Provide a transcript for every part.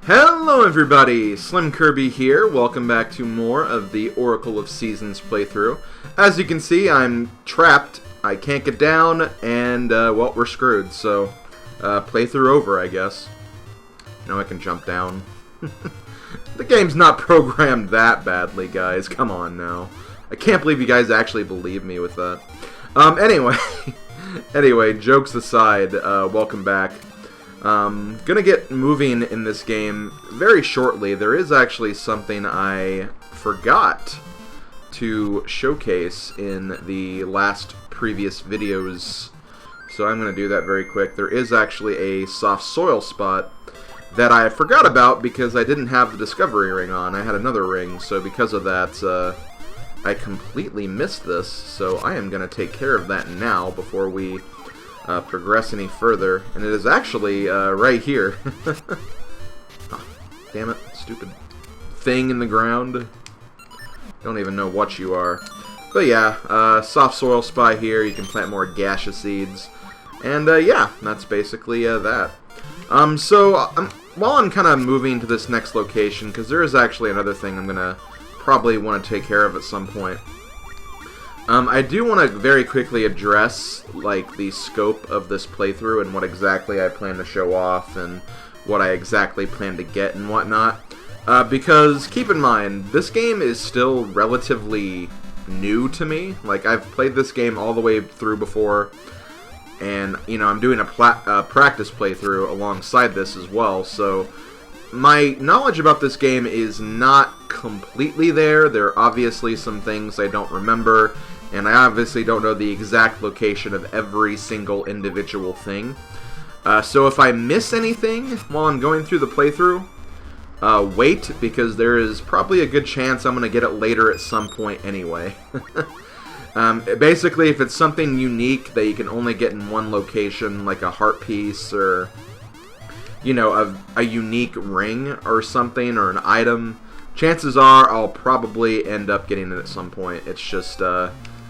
Hello everybody, Slim Kirby here. Welcome back to more of the Oracle of Seasons playthrough. As you can see, I'm trapped, I can't get down, and well, we're screwed, so playthrough over, I guess. Now I can jump down. The game's not programmed that badly, guys, come on now. I can't believe you guys actually believe me with that. Anyway, jokes aside, welcome back. Gonna get moving in this game very shortly. There is actually something I forgot to showcase in the last previous videos, so I'm gonna do that very quick. There is actually a soft soil spot that I forgot about because I didn't have the discovery ring on. I had another ring, so because of that, I completely missed this, so I am gonna take care of that now before we progress any further, and it is actually right here. Oh, damn it, stupid thing in the ground. Don't even know what you are. But yeah, soft soil spot here. You can plant more gaseous seeds, and yeah, that's basically that. While I'm kind of moving to this next location, because there is actually another thing I'm gonna probably want to take care of at some point. I do want to very quickly address, like, the scope of this playthrough and what exactly I plan to show off and what I exactly plan to get and whatnot. Because, keep in mind, this game is still relatively new to me. Like, I've played this game all the way through before, and, you know, I'm doing a practice playthrough alongside this as well, so my knowledge about this game is not completely there. There are obviously some things I don't remember, and I obviously don't know the exact location of every single individual thing. So if I miss anything while I'm going through the playthrough, wait, because there is probably a good chance I'm going to get it later at some point anyway. Basically, if it's something unique that you can only get in one location, like a heart piece or, you know, a unique ring or something, or an item, chances are I'll probably end up getting it at some point. It's just,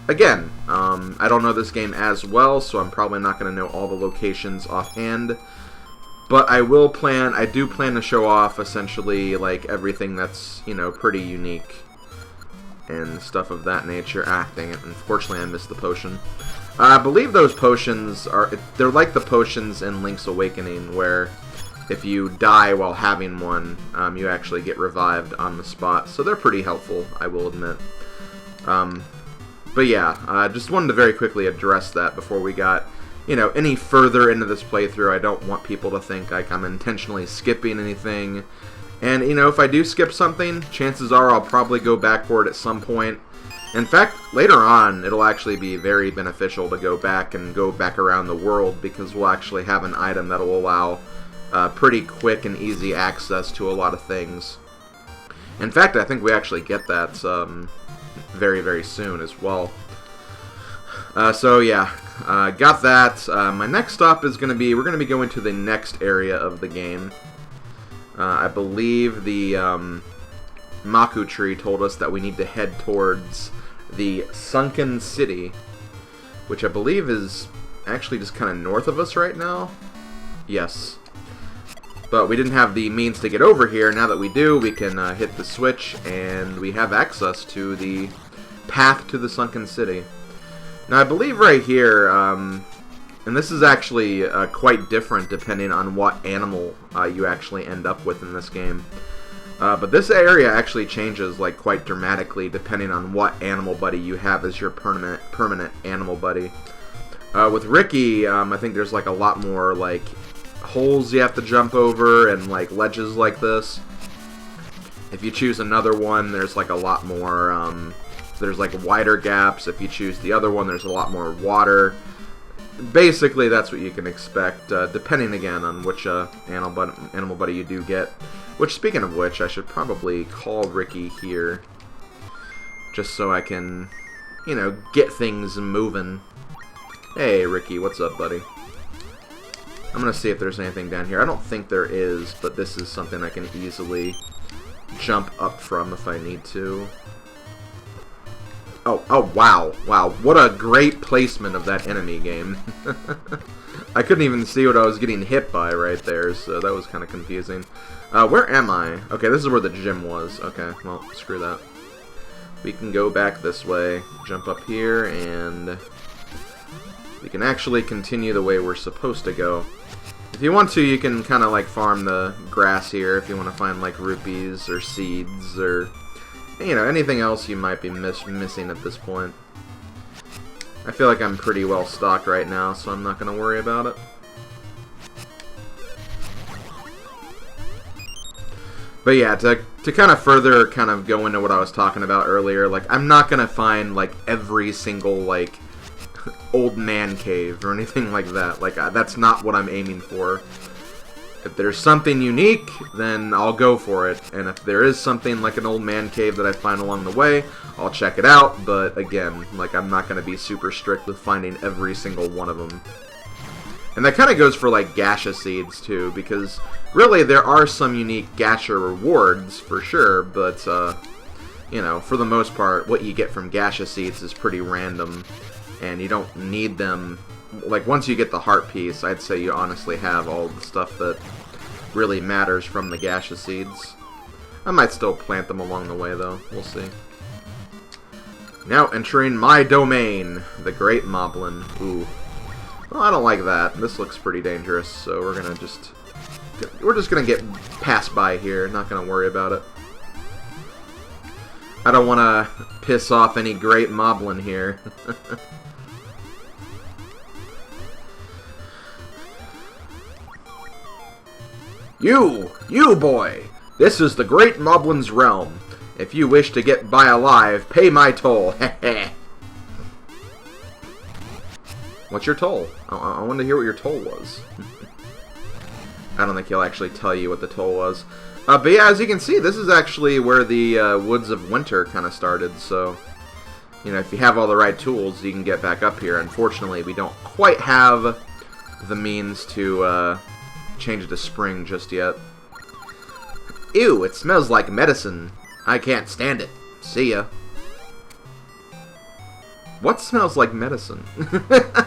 again, I don't know this game as well, so I'm probably not going to know all the locations offhand. But I do plan to show off, essentially, like, everything that's, you know, pretty unique and stuff of that nature. Ah, dang it, unfortunately I missed the potion. I believe those potions they're like the potions in Link's Awakening, where if you die while having one, you actually get revived on the spot. So they're pretty helpful, I will admit. But yeah, I just wanted to very quickly address that before we got, you know, any further into this playthrough. I don't want people to think like I'm intentionally skipping anything. And, you know, if I do skip something, chances are I'll probably go back for it at some point. In fact, later on, it'll actually be very beneficial to go back around the world, because we'll actually have an item that'll allow pretty quick and easy access to a lot of things. In fact, I think we actually get that very, very soon as well. So yeah, got that. My next stop is we're going to be going to the next area of the game. I believe the Maku tree told us that we need to head towards the Sunken City, which I believe is actually just kind of north of us right now. Yes. But we didn't have the means to get over here. Now that we do, we can hit the switch, and we have access to the path to the Sunken City. Now, I believe right here, and this is actually quite different depending on what animal you actually end up with in this game. But this area actually changes like quite dramatically depending on what animal buddy you have as your permanent animal buddy. With Ricky, I think there's like a lot more like holes you have to jump over and like ledges like this. If you choose another one, there's like a lot more, there's like wider gaps. If you choose the other one, there's a lot more water. Basically, that's what you can expect, depending again on which animal buddy you do get. Which, speaking of which, I should probably call Ricky here, just so I can, you know, get things moving. Hey, Ricky, what's up, buddy? I'm gonna see if there's anything down here. I don't think there is, but this is something I can easily jump up from if I need to. Oh, wow, what a great placement of that enemy game. I couldn't even see what I was getting hit by right there, so that was kind of confusing. Where am I? Okay, this is where the gym was. Okay, well, screw that. We can go back this way, jump up here, and we can actually continue the way we're supposed to go. If you want to, you can kind of like farm the grass here if you want to find like rupees or seeds or, you know, anything else you might be missing at this point. I feel like I'm pretty well stocked right now, so I'm not going to worry about it. But yeah, to kind of further kind of go into what I was talking about earlier, like, I'm not going to find, like, every single, like, old man cave or anything like that. Like, that's not what I'm aiming for. If there's something unique, then I'll go for it. And if there is something like an old man cave that I find along the way, I'll check it out. But again, like, I'm not going to be super strict with finding every single one of them. And that kind of goes for, like, gacha seeds, too, because really there are some unique gacha rewards, for sure, but, you know, for the most part, what you get from gacha seeds is pretty random, and you don't need them. Like, once you get the heart piece, I'd say you honestly have all the stuff that really matters from the gacha seeds. I might still plant them along the way, though. We'll see. Now entering my domain, the Great Moblin. Ooh. Well, I don't like that. This looks pretty dangerous, so we're just gonna get passed by here. Not gonna worry about it. I don't want to piss off any Great Moblin here. You boy! This is the Great Moblin's realm. If you wish to get by alive, pay my toll. Heh. What's your toll? I want to hear what your toll was. I don't think he'll actually tell you what the toll was. But yeah, as you can see, this is actually where the Woods of Winter kind of started, so, you know, if you have all the right tools, you can get back up here. Unfortunately, we don't quite have the means to change it to spring just yet. Ew, it smells like medicine. I can't stand it. See ya. What smells like medicine?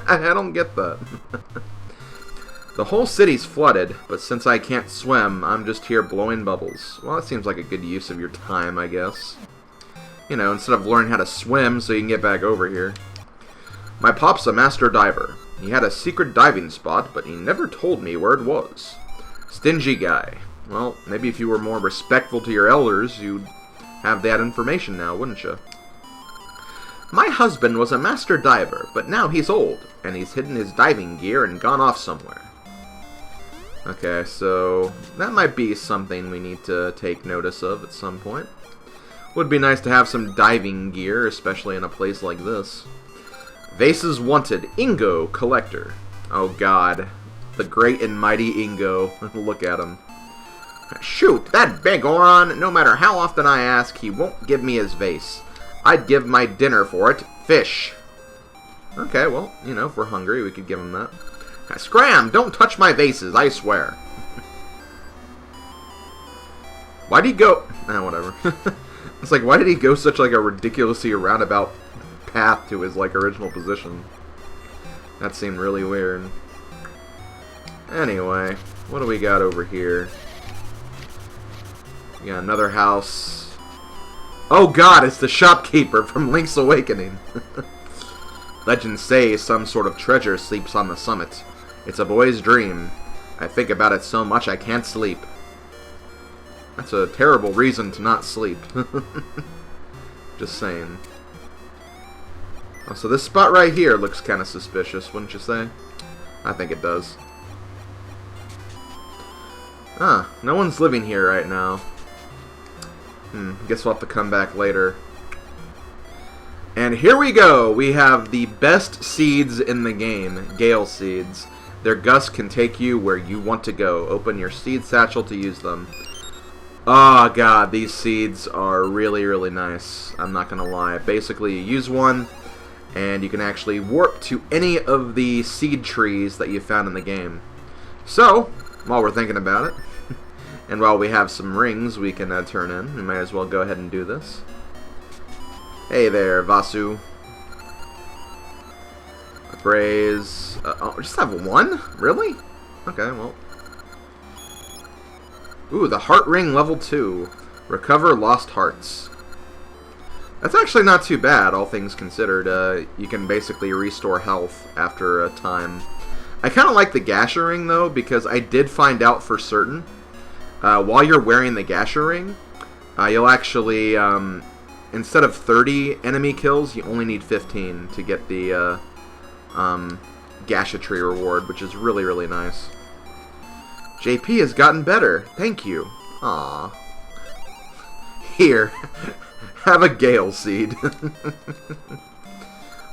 I don't get that. The whole city's flooded, but since I can't swim, I'm just here blowing bubbles. Well, that seems like a good use of your time, I guess. You know, instead of learning how to swim so you can get back over here. My pop's a master diver. He had a secret diving spot, but he never told me where it was. Stingy guy. Well, maybe if you were more respectful to your elders, you'd have that information now, wouldn't you? My husband was a master diver, but now he's old, and he's hidden his diving gear and gone off somewhere. Okay, so that might be something we need to take notice of at some point. Would be nice to have some diving gear, especially in a place like this. Vases wanted, Ingo, collector. Oh god, the great and mighty Ingo. Look at him. Shoot, that Begoron, no matter how often I ask, he won't give me his vase. I'd give my dinner for it. Fish. Okay, well, you know, if we're hungry, we could give him that. Scram! Don't touch my vases, I swear. Why'd he go... whatever. It's like, why did he go such, like, a ridiculously roundabout path to his, like, original position? That seemed really weird. Anyway, what do we got over here? We got another house... Oh god, it's the shopkeeper from Link's Awakening. Legends say some sort of treasure sleeps on the summit. It's a boy's dream. I think about it so much I can't sleep. That's a terrible reason to not sleep. Just saying. Oh, so this spot right here looks kind of suspicious, wouldn't you say? I think it does. Ah, no one's living here right now. Guess we'll have to come back later. And here we go! We have the best seeds in the game, Gale Seeds. Their gust can take you where you want to go. Open your seed satchel to use them. Oh god, these seeds are really, really nice. I'm not gonna lie. Basically, you use one, and you can actually warp to any of the seed trees that you found in the game. So, while we're thinking about it, and while we have some rings we can turn in, we might as well go ahead and do this. Hey there, Vasu. sprays. Oh, just have one? Really? Okay, well. Ooh, the heart ring level 2. Recover lost hearts. That's actually not too bad, all things considered. You can basically restore health after a time. I kind of like the Gasha ring, though, because I did find out for certain, while you're wearing the Gasha ring, you'll actually, instead of 30 enemy kills, you only need 15 to get the Gasha tree reward, which is really, really nice. JP has gotten better. Thank you. Aww. Here. Have a Gale Seed.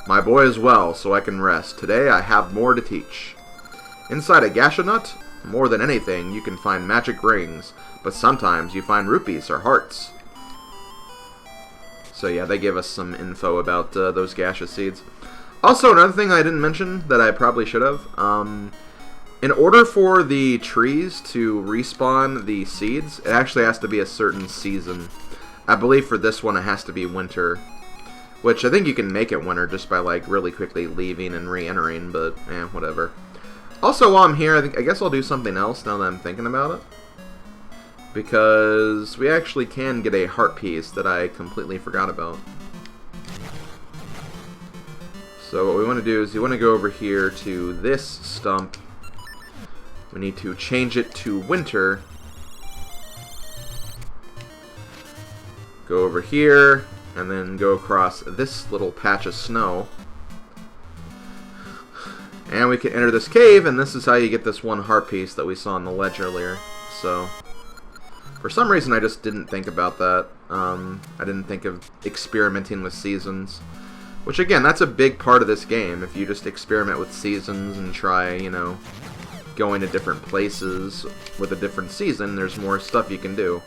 My boy is well, so I can rest. Today I have more to teach. Inside a Gasha nut, more than anything, you can find magic rings, but sometimes you find rupees or hearts. So yeah, they give us some info about those Gasha seeds. Also, another thing I didn't mention that I probably should have. In order for the trees to respawn the seeds, it actually has to be a certain season. I believe for this one it has to be winter, which I think you can make it winter just by like really quickly leaving and re-entering, but whatever. Also, while I'm here, I guess I'll do something else now that I'm thinking about it, because we actually can get a heart piece that I completely forgot about. So what we want to do is you want to go over here to this stump. We need to change it to winter. Go over here, and then go across this little patch of snow. And we can enter this cave, and this is how you get this one heart piece that we saw on the ledge earlier. So, for some reason I just didn't think about that. I didn't think of experimenting with seasons. Which again, that's a big part of this game. If you just experiment with seasons and try, you know, going to different places with a different season, there's more stuff you can do.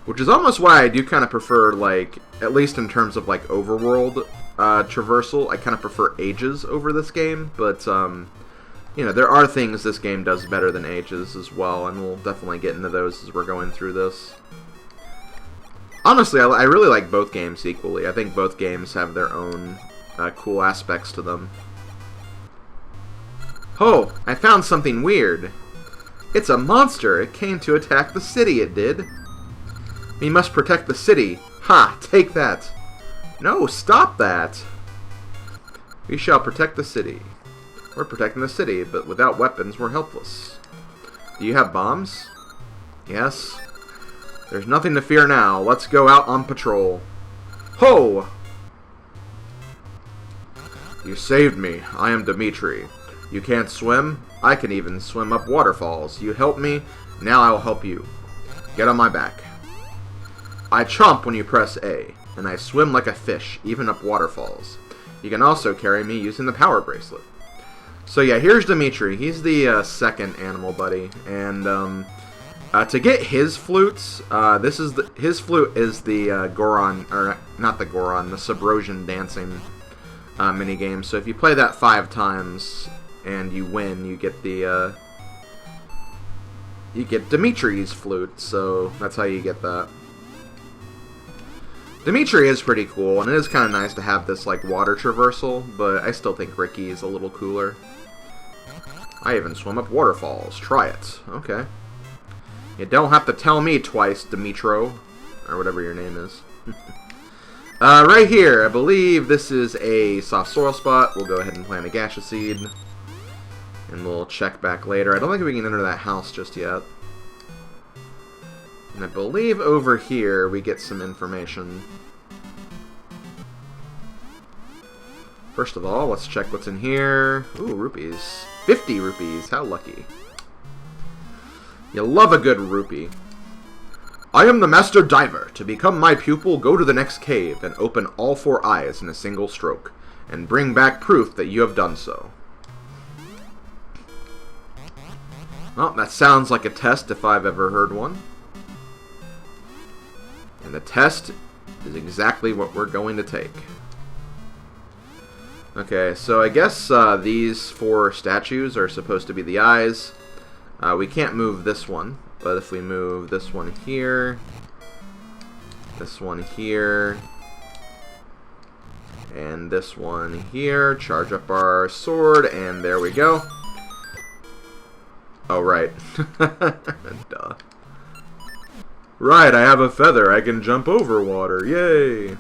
Which is almost why I do kind of prefer, like, at least in terms of, like, overworld traversal, I kind of prefer Ages over this game, but, you know, there are things this game does better than Ages as well, and we'll definitely get into those as we're going through this. Honestly, I really like both games equally. I think both games have their own cool aspects to them. Oh, I found something weird. It's a monster. It came to attack the city, it did. We must protect the city. Ha! Take that! No, stop that! We shall protect the city. We're protecting the city, but without weapons, we're helpless. Do you have bombs? Yes. There's nothing to fear now. Let's go out on patrol. Ho! You saved me. I am Dimitri. You can't swim? I can even swim up waterfalls. You helped me, now I'll help you. Get on my back. I chomp when you press A, and I swim like a fish, even up waterfalls. You can also carry me using the power bracelet. So yeah, here's Dimitri. He's the second animal buddy, and to get his flutes, his flute is the Goron, or not the Goron, the Sabrosian dancing minigame. So if you play that 5 times and you win, you get the you get Dimitri's flute. So that's how you get that. Dimitri is pretty cool, and it is kind of nice to have this like water traversal, but I still think Ricky is a little cooler. I even swim up waterfalls. Try it. Okay. You don't have to tell me twice, Dimitro. Or whatever your name is. Right here, I believe this is a soft soil spot. We'll go ahead and plant a Gasha seed. And we'll check back later. I don't think we can enter that house just yet. And I believe over here we get some information. First of all, let's check what's in here. Ooh, rupees. 50 rupees. How lucky. You love a good rupee. I am the Master Diver. To become my pupil, go to the next cave and open all 4 eyes in a single stroke, and bring back proof that you have done so. Well, that sounds like a test if I've ever heard one. And the test is exactly what we're going to take. Okay, so I guess these 4 statues are supposed to be the eyes. We can't move this one, but if we move this one here, And this one here. Charge up our sword, and there we go. Oh, right. Duh. Right, I have a feather. I can jump over water. Yay!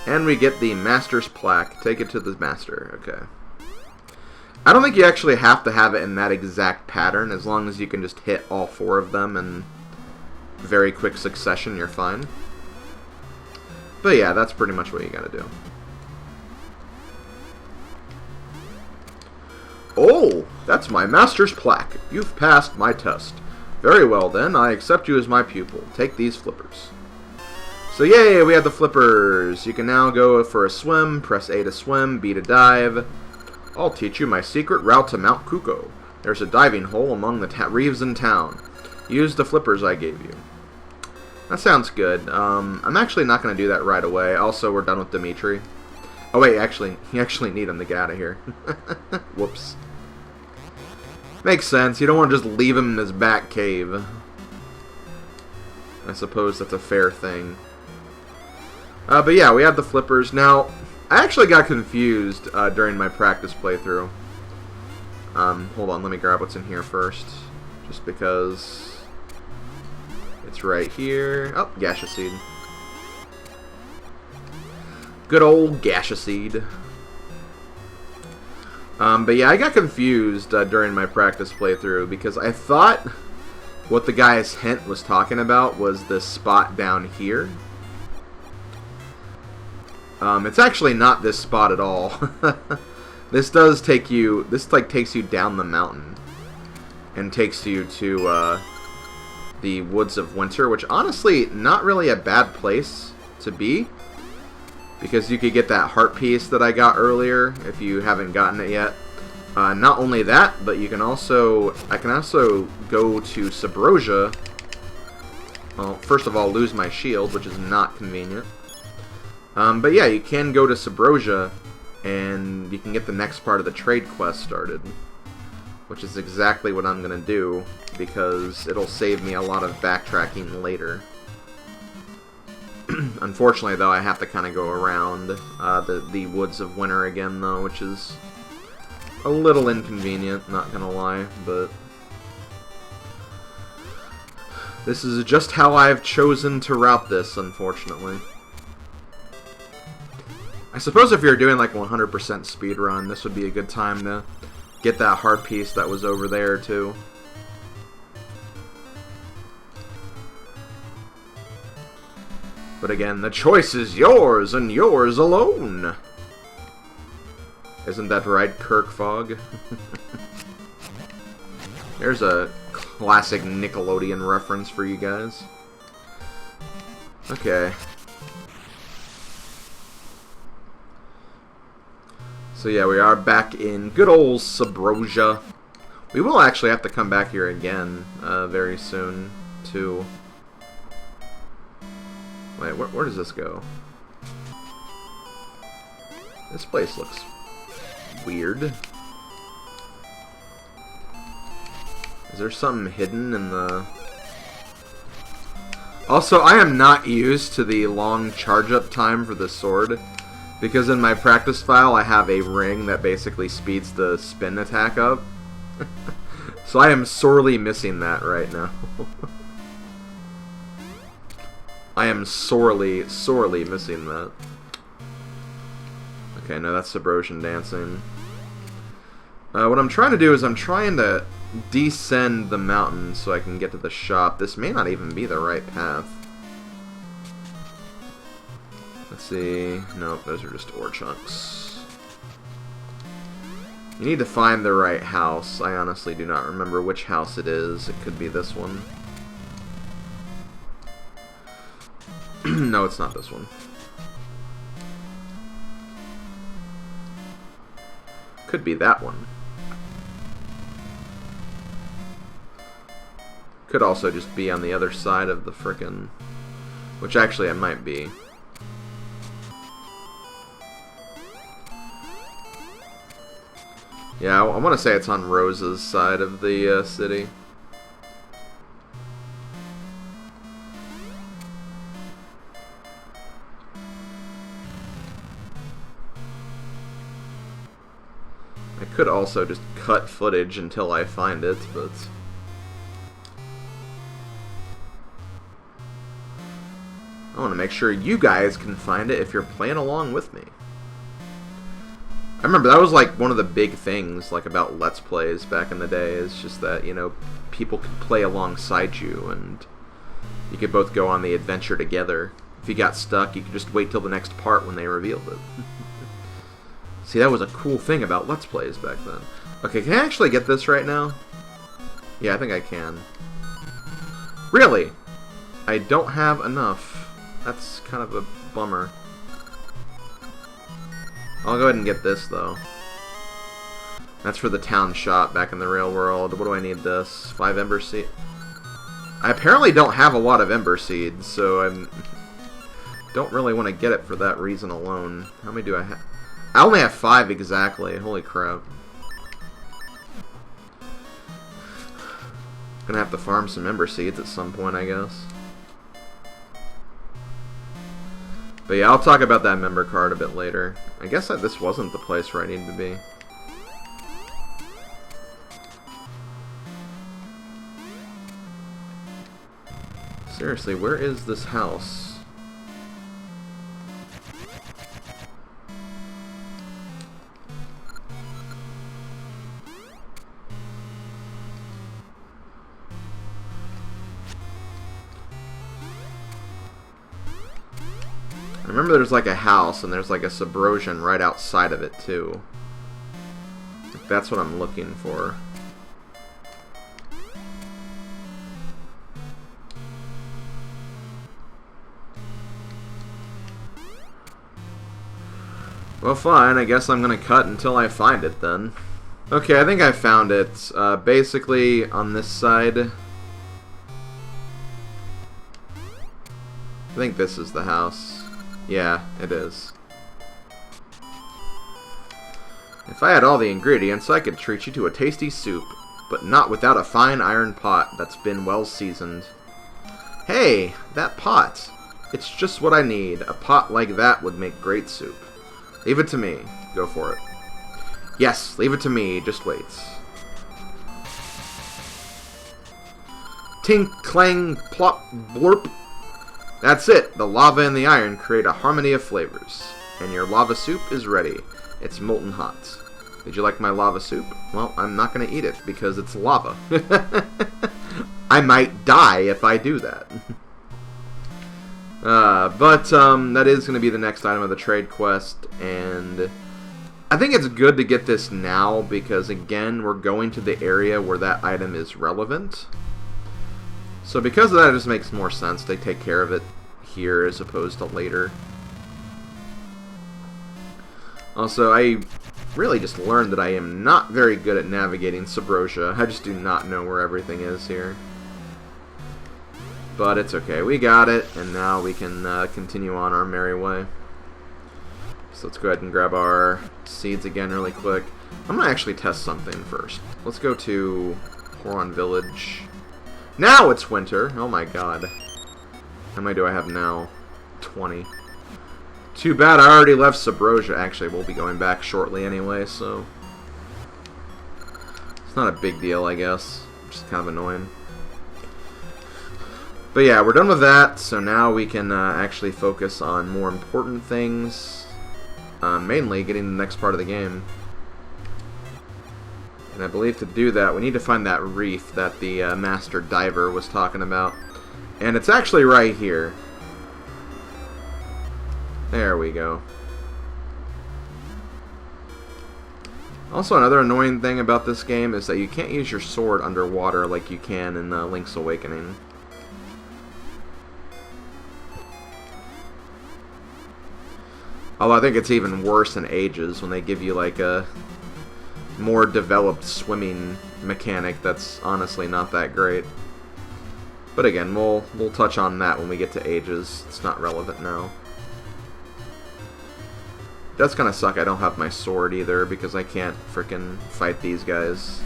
And we get the Master's Plaque. Take it to the Master. Okay. I don't think you actually have to have it in that exact pattern. As long as you can just hit all 4 of them in very quick succession, you're fine. But yeah, that's pretty much what you gotta do. Oh, that's my Master's Plaque. You've passed my test. Very well then, I accept you as my pupil. Take these flippers. So yay, we have the flippers. You can now go for a swim. Press A to swim, B to dive. I'll teach you my secret route to Mount Kuko. There's a diving hole among the reefs in town. Use the flippers I gave you. That sounds good. I'm actually not going to do that right away. Also, we're done with Dimitri. Oh wait, actually, you actually need him to get out of here. Whoops. Makes sense. You don't want to just leave him in his back cave. I suppose that's a fair thing. But yeah, we have the flippers. Now, I actually got confused during my practice playthrough. Hold on, let me grab what's in here first. Just because it's right here. Oh, gaseous seed. Good old gaseous seed. But yeah, I got confused during my practice playthrough because I thought what the guy's hint was talking about was this spot down here. It's actually not this spot at all. This does take you, takes you down the mountain and takes you to the Woods of Winter, which honestly, not really a bad place to be. Because you could get that heart piece that I got earlier if you haven't gotten it yet. Not only that, but you can also, I can also go to Sabrosa. Well, first of all, lose my shield, which is not convenient. But yeah, you can go to Sabrosa, and you can get the next part of the trade quest started. Which is exactly what I'm going to do, because it'll save me a lot of backtracking later. Unfortunately, though, I have to kind of go around the Woods of Winter again, though, which is a little inconvenient, not gonna lie, but this is just how I've chosen to route this, unfortunately. I suppose if you're doing like 100% speedrun, this would be a good time to get that heart piece that was over there, too. But again, the choice is yours, and yours alone. Isn't that right, Kirk Fogg? There's a classic Nickelodeon reference for you guys. Okay. So yeah, we are back in good old Sabrosa. We will actually have to come back here again very soon, too. Wait, where does this go? This place looks weird. Is there something hidden in the... Also, I am not used to the long charge-up time for the sword, because in my practice file I have a ring that basically speeds the spin attack up. So I am sorely missing that right now. I am sorely, sorely missing that. Okay, no, that's Sabrosian dancing. What I'm trying to do is I'm trying to descend the mountain so I can get to the shop. This may not even be the right path. Let's see. Nope, those are just ore chunks. You need to find the right house. I honestly do not remember which house it is. It could be this one. No, it's not this one. Could be that one. Could also just be on the other side of the frickin'... Which actually it might be. Yeah, I want to say it's on Rosa's side of the city. Could also just cut footage until I find it, but... I want to make sure you guys can find it if you're playing along with me. I remember that was like one of the big things like about Let's Plays back in the day, is just that, you know, people could play alongside you and you could both go on the adventure together. If you got stuck, you could just wait till the next part when they revealed it. See, that was a cool thing about Let's Plays back then. Okay, can I actually get this right now? Yeah, I think I can. Really? I don't have enough. That's kind of a bummer. I'll go ahead and get this, though. That's for the town shop back in the real world. What do I need this? 5 ember seed. I apparently don't have a lot of ember seeds, so I don't really want to get it for that reason alone. How many do I have? I only have 5 exactly. Holy crap. Gonna have to farm some ember seeds at some point, I guess. But yeah, I'll talk about that member card a bit later. I guess that this wasn't the place where I needed to be. Seriously, where is this house? I remember there's like a house and there's like a Sabrosa right outside of it too. That's what I'm looking for. Well, fine. I guess I'm gonna cut until I find it then. Okay, I think I found it. Basically, on this side. I think this is the house. Yeah, it is. If I had all the ingredients, I could treat you to a tasty soup, but not without a fine iron pot that's been well seasoned. Hey, that pot. It's just what I need. A pot like that would make great soup. Leave it to me. Go for it. Yes, leave it to me. Just wait. Tink, clang, plop, blurp. That's it. The lava and the iron create a harmony of flavors. And your lava soup is ready. It's molten hot. Did you like my lava soup? Well, I'm not going to eat it because it's lava. I might die if I do that. But that is going to be the next item of the trade quest, and I think it's good to get this now because, again, we're going to the area where that item is relevant. So because of that, it just makes more sense to take care of it here as opposed to later. Also, I really just learned that I am not very good at navigating Sabrosa. I just do not know where everything is here. But it's okay. We got it, and now we can continue on our merry way. So let's go ahead and grab our seeds again really quick. I'm going to actually test something first. Let's go to Horon Village. Now it's winter! Oh my god. How many do I have now? 20. Too bad I already left Sabrosa. Actually, we'll be going back shortly anyway, so... it's not a big deal, I guess. Just kind of annoying. But yeah, we're done with that, so now we can actually focus on more important things. Mainly getting the next part of the game. And I believe to do that, we need to find that reef that the master diver was talking about. And it's actually right here. There we go. Also, another annoying thing about this game is that you can't use your sword underwater like you can in Link's Awakening. Although I think it's even worse in Ages when they give you like a more developed swimming mechanic that's honestly not that great. But again, we'll touch on that when we get to Ages. It's not relevant now. It does kind of suck I don't have my sword either because I can't frickin' fight these guys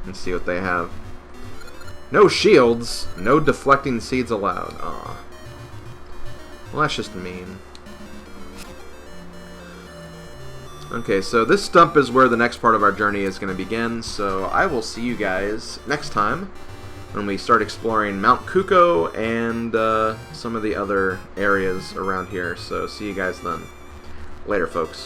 and see what they have. No shields, no deflecting seeds allowed. Aw. Well, that's just mean. Okay, so this stump is where the next part of our journey is going to begin, so I will see you guys next time when we start exploring Mount Kuko and some of the other areas around here. So see you guys then. Later, folks.